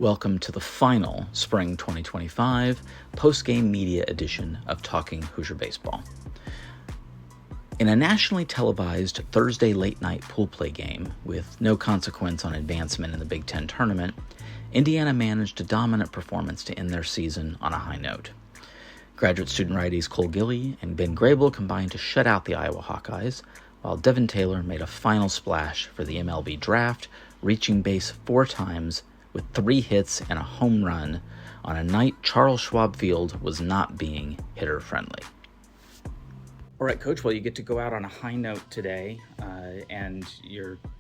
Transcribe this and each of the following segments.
Welcome to the final Spring 2025 Postgame Media edition of Talking Hoosier Baseball. In a nationally televised Thursday late-night pool play game with no consequence on advancement in the Big Ten tournament, Indiana managed a dominant performance to end their season on a high note. Graduate student righties Cole Gilley and Ben Grable combined to shut out the Iowa Hawkeyes, while Devin Taylor made a final splash for the MLB Draft, reaching base 4 times with 3 hits and a home run on a night Charles Schwab Field was not being hitter-friendly. All right, Coach. Well, you get to go out on a high note today, and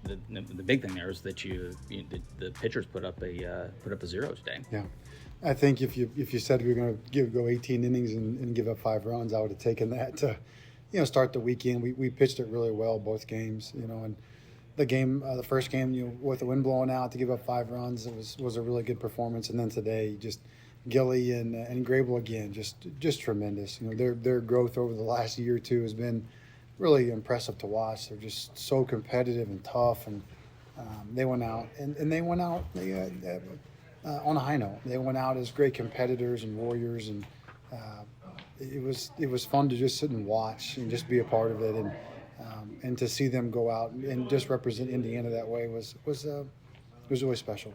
the big thing there is that the pitchers put up a zero today. Yeah, I think if you said we were going to go 18 innings and give up 5 runs, I would have taken that to start the weekend. We pitched it really well both games, and the first game, with the wind blowing out to give up 5 runs, it was a really good performance. And then today, just Gilley and Grable again, just tremendous. Their growth over the last year or two has been really impressive to watch. They're just so competitive and tough, and they went out on a high note. They went out as great competitors and warriors, and it was fun to just sit and watch and just be a part of it, and to see them go out and just represent Indiana that way was really special.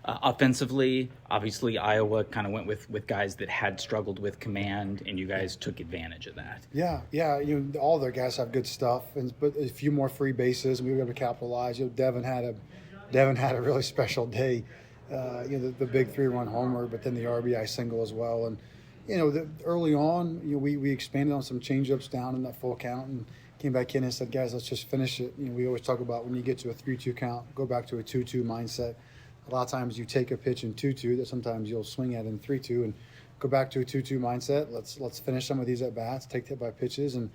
Offensively, obviously Iowa kind of went with guys that had struggled with command, and you guys took advantage of that. Yeah. All their guys have good stuff, but a few more free bases, and we were able to capitalize. Devin had a really special day. The big 3-run homer, but then the RBI single as well. And early on, we expanded on some changeups down in that full count and came back in and said, guys, let's just finish it. We always talk about when you get to a 3-2 count, go back to a 2-2 mindset. A lot of times you take a pitch in 2-2 that sometimes you'll swing at in 3-2 and go back to a 2-2 mindset. Let's finish some of these at bats, take hit by pitches, and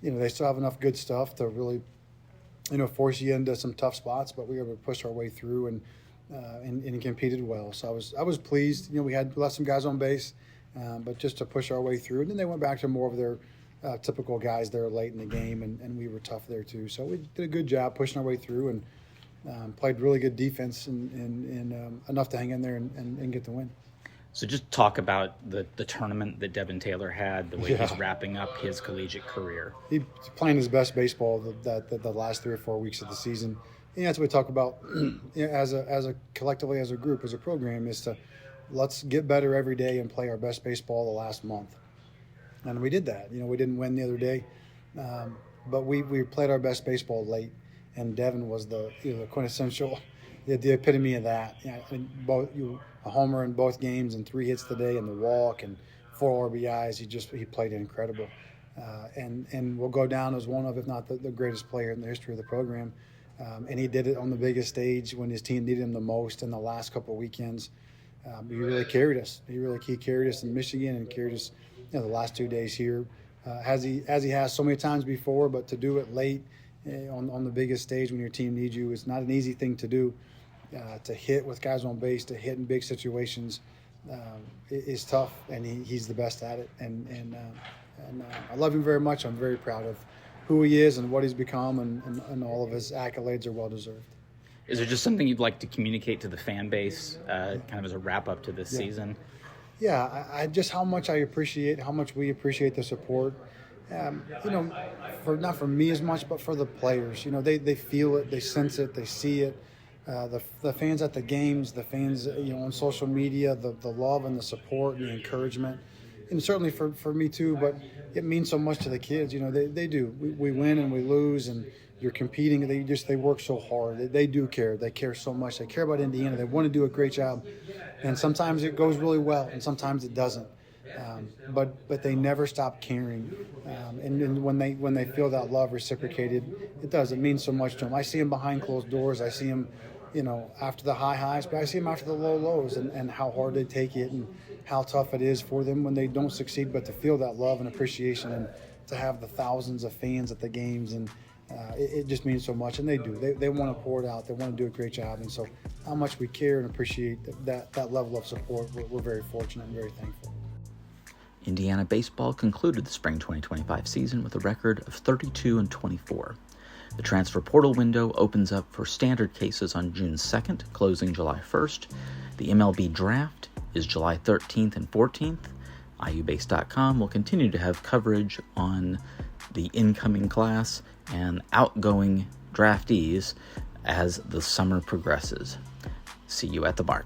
they still have enough good stuff to really force you into some tough spots. But we were able to push our way through and competed well. So I was pleased. We left some guys on base, but just to push our way through. And then they went back to more of their typical guys there late in the game, and we were tough there too. So we did a good job pushing our way through and played really good defense and enough to hang in there and get the win. So just talk about the tournament that Devin Taylor had, the way he's wrapping up his collegiate career. He's playing his best baseball the last 3 or 4 weeks of the season. And that's what we talk about as a collectively, as a group, as a program, is to let's get better every day and play our best baseball the last month. And we did that. We didn't win the other day, but we played our best baseball late. And Devin was the quintessential, the epitome of that. A homer in both games and 3 hits today and the walk and 4 RBIs. He played incredible, and will go down as one of, if not the greatest player in the history of the program. And he did it on the biggest stage when his team needed him the most in the last couple of weekends. He really carried us. He carried us in Michigan and carried us the last 2 days here, as he has so many times before. But to do it late on the biggest stage when your team needs you is not an easy thing to do. To hit with guys on base, to hit in big situations, is tough, and he's the best at it. And I love him very much. I'm very proud of who he is and what he's become, and all of his accolades are well deserved. Is there just something you'd like to communicate to the fan base, kind of as a wrap up to this season? Yeah, I just how much we appreciate the support. Not for me as much, but for the players. They feel it, they sense it, they see it. The fans at the games, the fans on social media, the love and the support and the encouragement, and certainly for me too. But it means so much to the kids. They do. We win and we lose, and you're competing. They work so hard. They do care. They care so much. They care about Indiana. They want to do a great job, and sometimes it goes really well, and sometimes it doesn't. But they never stop caring, and when they feel that love reciprocated, it does. It means so much to them. I see them behind closed doors. I see them, after the high highs, but I see them after the low lows, and how hard they take it and how tough it is for them when they don't succeed. But to feel that love and appreciation, and to have the thousands of fans at the games, and it just means so much. And they do. They want to pour it out. They want to do a great job. And so, how much we care and appreciate that level of support, we're very fortunate and very thankful. Indiana baseball concluded the spring 2025 season with a record of 32-24. The transfer portal window opens up for standard cases on June 2nd, closing July 1st. The MLB Draft is July 13th and 14th. IUBase.com will continue to have coverage on the incoming class and outgoing draftees as the summer progresses. See you at the Bart.